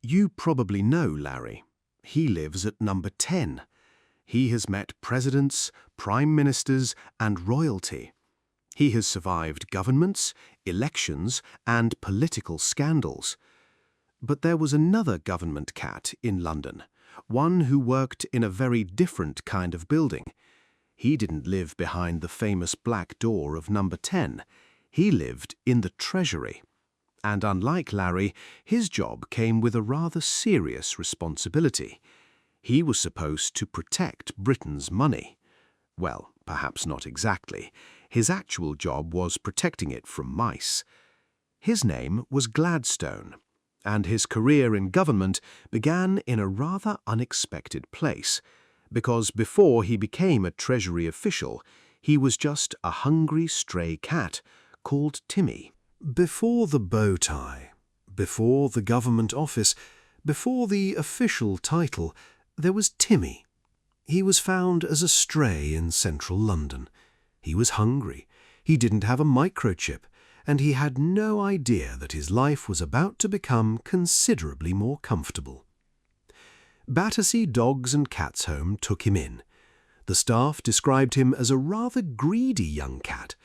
You probably know Larry. He lives at number 10. He has met presidents, prime ministers, and royalty. He has survived governments, elections, and political scandals. But there was another government cat in London, one who worked in a very different kind of building. He didn't live behind the famous black door of number 10. He lived in the Treasury. And unlike Larry, his job came with a rather serious responsibility. He was supposed to protect Britain's money. Well, perhaps not exactly. His actual job was protecting it from mice. His name was Gladstone, and his career in government began in a rather unexpected place, because before he became a Treasury official, he was just a hungry stray cat called Timmy. Before the bow tie, before the government office, before the official title, there was Timmy. He was found as a stray in central London. He was hungry, he didn't have a microchip, and he had no idea that his life was about to become considerably more comfortable. Battersea Dogs and Cats Home took him in. The staff described him as a rather greedy young cat,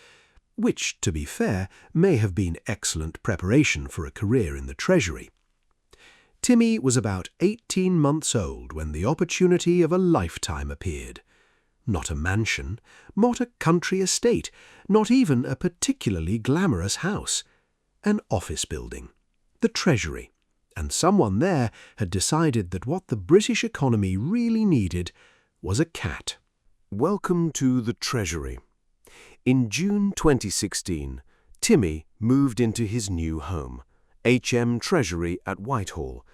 which, to be fair, may have been excellent preparation for a career in the Treasury. Timmy was about 18 months old when the opportunity of a lifetime appeared. Not a mansion, not a country estate, not even a particularly glamorous house. An office building, the Treasury, and someone there had decided that what the British economy really needed was a cat. Welcome to the Treasury. In June 2016, Timmy moved into his new home, HM Treasury at Whitehall.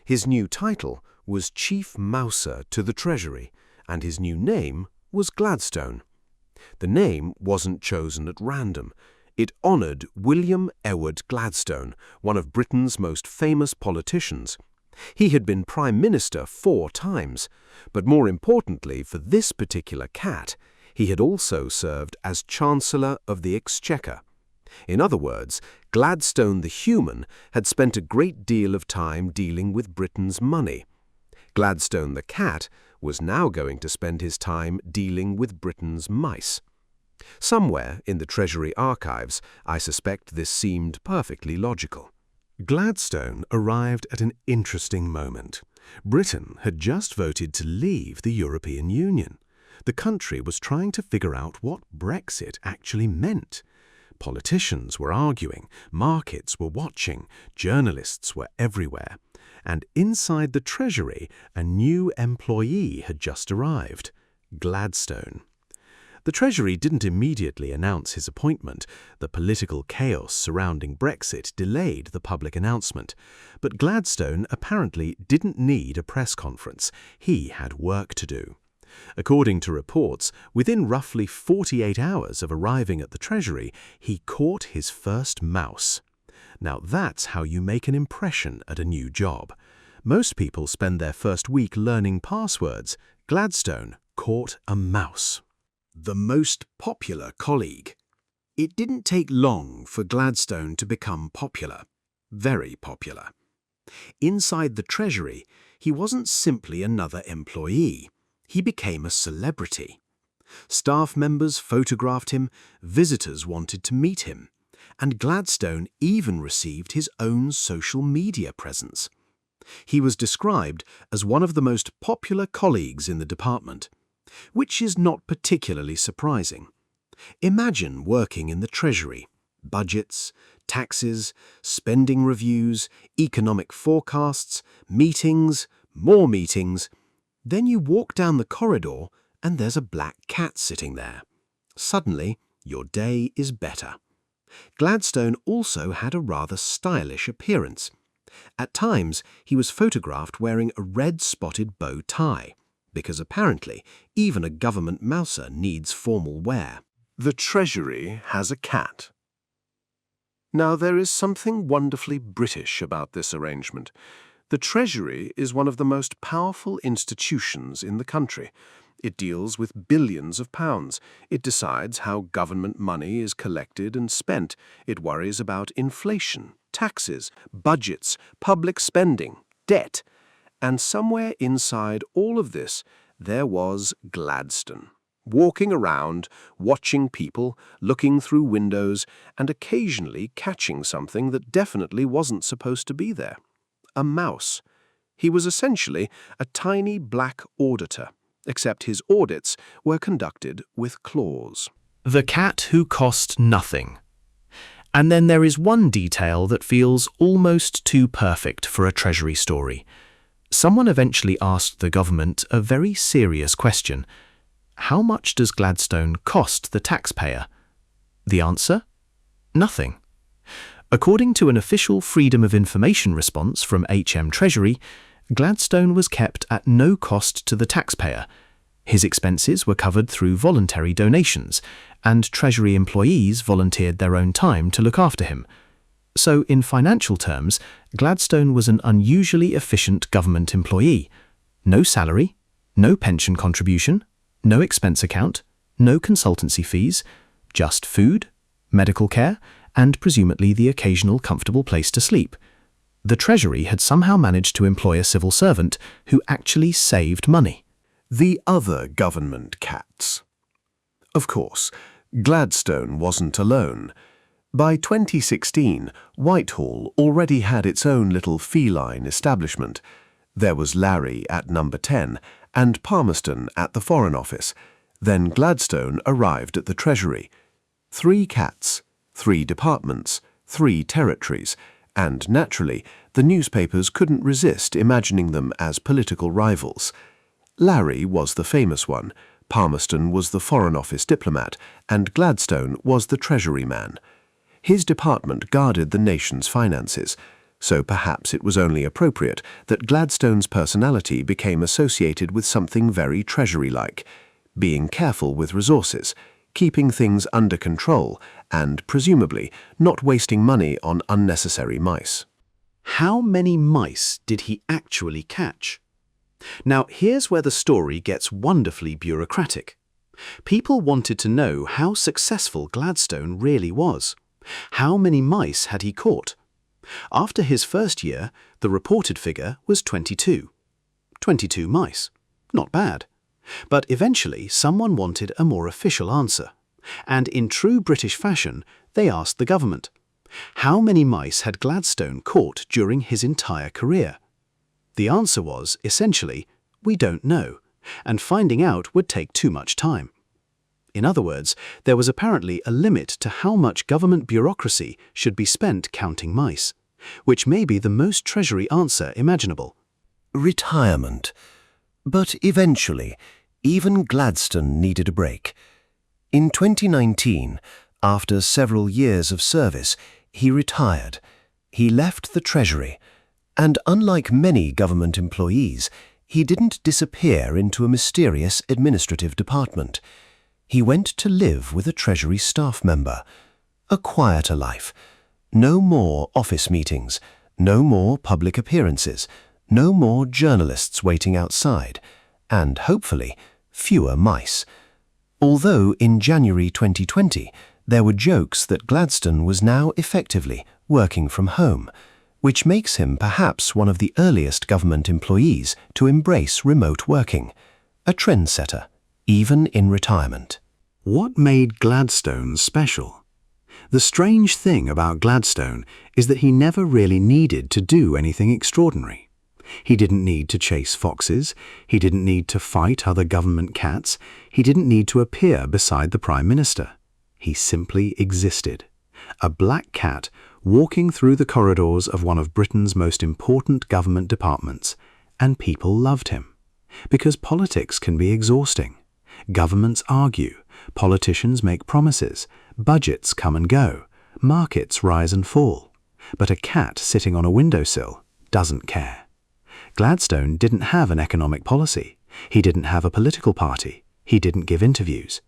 His new title was Chief Mouser to the Treasury, and his new name was Gladstone. The name wasn't chosen at random. It honoured William Ewart Gladstone, one of Britain's most famous politicians. He had been Prime Minister 4 times, but more importantly for this particular cat, he had also served as Chancellor of the Exchequer. In other words, Gladstone the human had spent a great deal of time dealing with Britain's money. Gladstone the cat was now going to spend his time dealing with Britain's mice. Somewhere in the Treasury archives, I suspect this seemed perfectly logical. Gladstone arrived at an interesting moment. Britain had just voted to leave the European Union. The country was trying to figure out what Brexit actually meant. Politicians were arguing, markets were watching, journalists were everywhere. And inside the Treasury, a new employee had just arrived, Gladstone. The Treasury didn't immediately announce his appointment. The political chaos surrounding Brexit delayed the public announcement. But Gladstone apparently didn't need a press conference. He had work to do. According to reports, within roughly 48 hours of arriving at the Treasury, he caught his first mouse. Now that's how you make an impression at a new job. Most people spend their first week learning passwords. Gladstone caught a mouse. The most popular colleague. It didn't take long for Gladstone to become popular. Very popular. Inside the Treasury, he wasn't simply another employee. He became a celebrity. Staff members photographed him, visitors wanted to meet him, and Gladstone even received his own social media presence. He was described as one of the most popular colleagues in the department, which is not particularly surprising. Imagine working in the Treasury. Budgets, taxes, spending reviews, economic forecasts, meetings, more meetings. Then you walk down the corridor and there's a black cat sitting there. Suddenly, your day is better. Gladstone also had a rather stylish appearance. At times, he was photographed wearing a red-spotted bow tie, because apparently even a government mouser needs formal wear. The Treasury has a cat. Now, there is something wonderfully British about this arrangement. The Treasury is one of the most powerful institutions in the country. It deals with billions of pounds. It decides how government money is collected and spent. It worries about inflation, taxes, budgets, public spending. debt. And somewhere inside all of this, there was Gladstone, walking around, watching people, looking through windows, and occasionally catching something that definitely wasn't supposed to be there. A mouse. He was essentially a tiny black auditor, except his audits were conducted with claws. The cat who cost nothing. And then there is one detail that feels almost too perfect for a Treasury story. Someone eventually asked the government a very serious question. How much does Gladstone cost the taxpayer? The answer? Nothing. According to an official Freedom of Information response from HM Treasury, Gladstone was kept at no cost to the taxpayer. His expenses were covered through voluntary donations, and Treasury employees volunteered their own time to look after him. So, in financial terms, Gladstone was an unusually efficient government employee. No salary, no pension contribution, no expense account, no consultancy fees, just food, medical care, and presumably the occasional comfortable place to sleep. The Treasury had somehow managed to employ a civil servant who actually saved money. The other government cats. Of course, Gladstone wasn't alone. By 2016, Whitehall already had its own little feline establishment. There was Larry at number 10 and Palmerston at the Foreign Office. Then Gladstone arrived at the Treasury. 3 cats, 3 departments, 3 territories, and naturally, the newspapers couldn't resist imagining them as political rivals. Larry was the famous one, Palmerston was the Foreign Office diplomat, and Gladstone was the Treasury man. His department guarded the nation's finances, so perhaps it was only appropriate that Gladstone's personality became associated with something very Treasury-like, being careful with resources, keeping things under control, and, presumably, not wasting money on unnecessary mice. How many mice did he actually catch? Now, here's where the story gets wonderfully bureaucratic. People wanted to know how successful Gladstone really was. How many mice had he caught? After his first year, the reported figure was 22. 22 mice. Not bad. But eventually, someone wanted a more official answer. And in true British fashion, they asked the government. How many mice had Gladstone caught during his entire career? The answer was, essentially, we don't know, and finding out would take too much time. In other words, there was apparently a limit to how much government bureaucracy should be spent counting mice, which may be the most Treasury answer imaginable. Retirement. But eventually, even Gladstone needed a break. In 2019, after several years of service, he retired. He left the Treasury, and unlike many government employees, he didn't disappear into a mysterious administrative department. He went to live with a Treasury staff member. A quieter life. No more office meetings, no more public appearances, no more journalists waiting outside, and, hopefully, fewer mice. Although in January 2020, there were jokes that Gladstone was now effectively working from home, which makes him perhaps one of the earliest government employees to embrace remote working, a trendsetter, even in retirement. What made Gladstone special? The strange thing about Gladstone is that he never really needed to do anything extraordinary. He didn't need to chase foxes, he didn't need to fight other government cats, he didn't need to appear beside the Prime Minister. He simply existed. A black cat walking through the corridors of one of Britain's most important government departments, and people loved him. Because politics can be exhausting. Governments argue, politicians make promises, budgets come and go, markets rise and fall. But a cat sitting on a windowsill doesn't care. Gladstone didn't have an economic policy. He didn't have a political party. He didn't give interviews.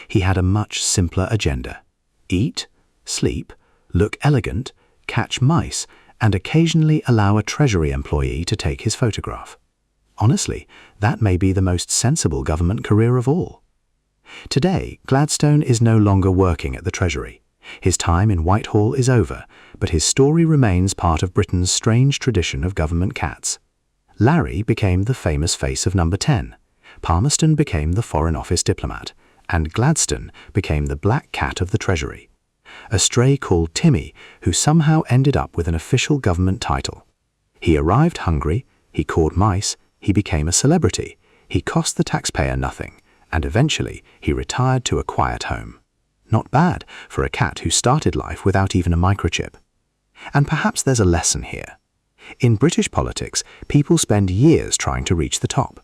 He had a much simpler agenda. Eat, sleep, look elegant, catch mice, and occasionally allow a Treasury employee to take his photograph. Honestly, that may be the most sensible government career of all. Today, Gladstone is no longer working at the Treasury. His time in Whitehall is over, but his story remains part of Britain's strange tradition of government cats. Larry became the famous face of number 10, Palmerston became the Foreign Office diplomat, and Gladstone became the black cat of the Treasury, a stray called Timmy who somehow ended up with an official government title. He arrived hungry, he caught mice, he became a celebrity, he cost the taxpayer nothing, and eventually he retired to a quiet home. Not bad for a cat who started life without even a microchip. And perhaps there's a lesson here. In British politics, people spend years trying to reach the top.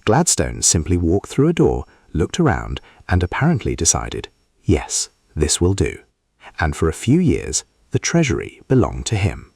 Gladstone simply walked through a door, looked around, and apparently decided, yes, this will do. And for a few years, the Treasury belonged to him.